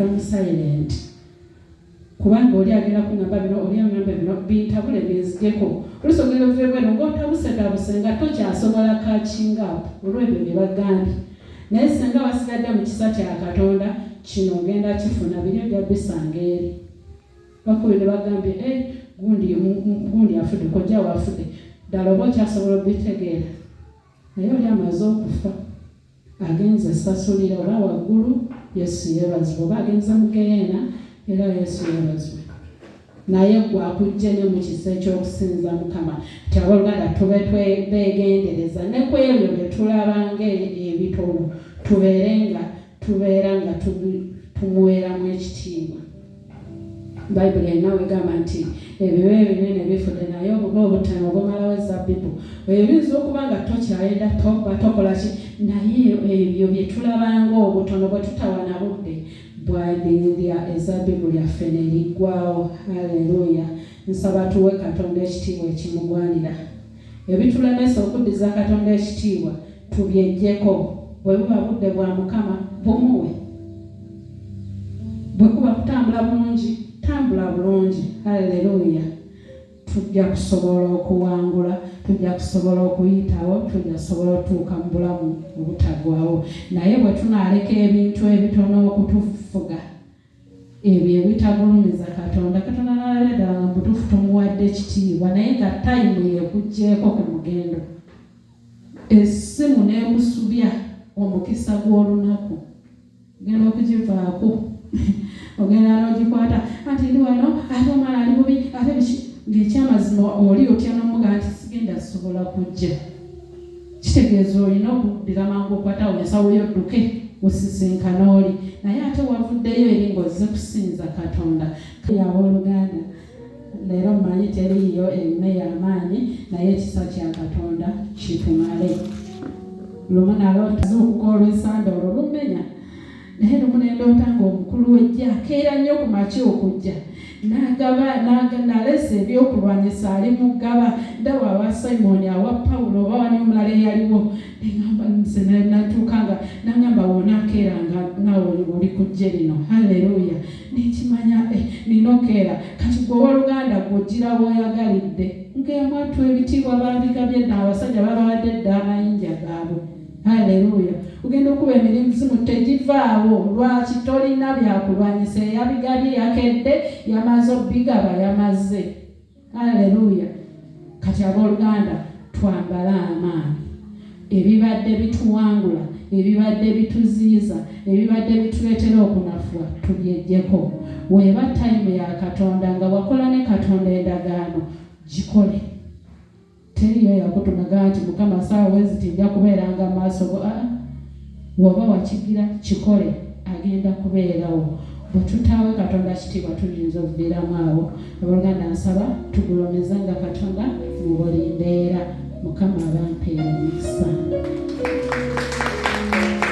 become silent. Kubanga oli agenda kungamba bino oli angamba bino bintabule bizigeko olusogera ovebwe ng'otabuse nga tokyasobola catching up olw'ebyo bye bagambye. Naye singa wasigadde mu kisa kya Katonda kino ogenda kifuna biri bya bisanga eri. Bakulu ne bagambye gundi afudde kojja wafudde ddala oba okyasobola okubitegeera. Naye oli amaze okufa agenze esasulira oba waggulu Yesu yeebazibwe oba agenze mu Geyeena era Yesu yeebazibwe. Naye gwe akujje ne mu kisa ekyokusinza Mukama nti abooluganda tube beegendereza ne ku ebyo bye tulabanga ebitono tubeera nga tumuweeramu ekitiibwa. Bayibuli erina wegamba nti ebibe ebinene bifudde naye obuba obutano obumalawo ezabbibu. Ebiyinza okuba nga tokyayenda tokola ki naye ebyo bye tulabanga obutono bwe tutawana budde bwadindya ezabbibu lyaffe ne liggwawo. Haleluya. Nsaba tuwe Katonda ekitiibwa ekimugwanira. Ebitulemesa okuddiza Katonda ekitiibwa tubyeggyeko. Bwe buba budde bwa Mukama bumuwe. Bwe kuba kutambula bulungi tambula bulungi. Haleluya. Tujja kusobola okuwangula, tujja kusobola okuyitawo, tujja kusobola otuuka mu bulamu obutagwawo. Naye bwe tunaaleka ebintu ebitono okutufuga ebyo ebitagulumiza Katonda, Katonda n'alabira ddala nga mutuufu tumuwadde ekitiibwa naye nga tayimu yeekuggyeeko ku mugendo. Essimu n'ekusubya omukisa gw'olunaku ogenda okugivaako. Ogenda n'ogikwata anti ndi wano ate omwana ali bubi ate biki ng'ekyamazima oli otya n'omugaa nti sigenda sobola kujja. Kitegeeza olina okuddira mangu okwatawo ensawo y'odduke osisinkana oli naye ate wavuddeyo eri ng'ozze kusinza Katonda. Abooluganda leero mmanyi teriiyo erina y'amaanyi naye ekisa kya Katonda kitumale. Lumu nalootaza okukola olw'esande olwo lumenya naye lumu ne ndoota ng'omukulu w'ejja akeera nnyo ku makya okujja nalesa ebyokulwanyisa ali mu ggaba ndaba awa Simoni awa Pawulo oba wani omulala eyaliwo natuuka nga nangamba wona akeera nga nawe oli kujje lino. Haleluya. Nekimanya nina okeera kati gwe owooluganda gw'ogira bw'oyagalidde ng'emwattu ebitiibwa babigabye dda abasajja babawadde dda amayinja gaabwe. Haleluya. Ugenda okuba emirimu tegivaawo lwaki tolina byakulwanyisa eyabigabye yakedde yamaze obigaba yamaze. Haleluya. Kati abooluganda twambale amaanyi. Ebibadde bituwangula, ebibadde bituziiza, ebibadde bituleetera okunafuwa tubyeggyeko. Weeba tayimu ya Katonda nga wakola ne Katonda endagaano gikole. Teriyo yakutumaga nti Mukama saawa weziti nja kubeeranga maaso go. Woba wakigira kikole agenda kubeerawo. Bwe tutaawe Katonda kitiibwa tuyinza okubeeramu awo. Abooluganda nsaba tugulumizanga Katonda mu buli mbeera. Mukama abampeera omukisa.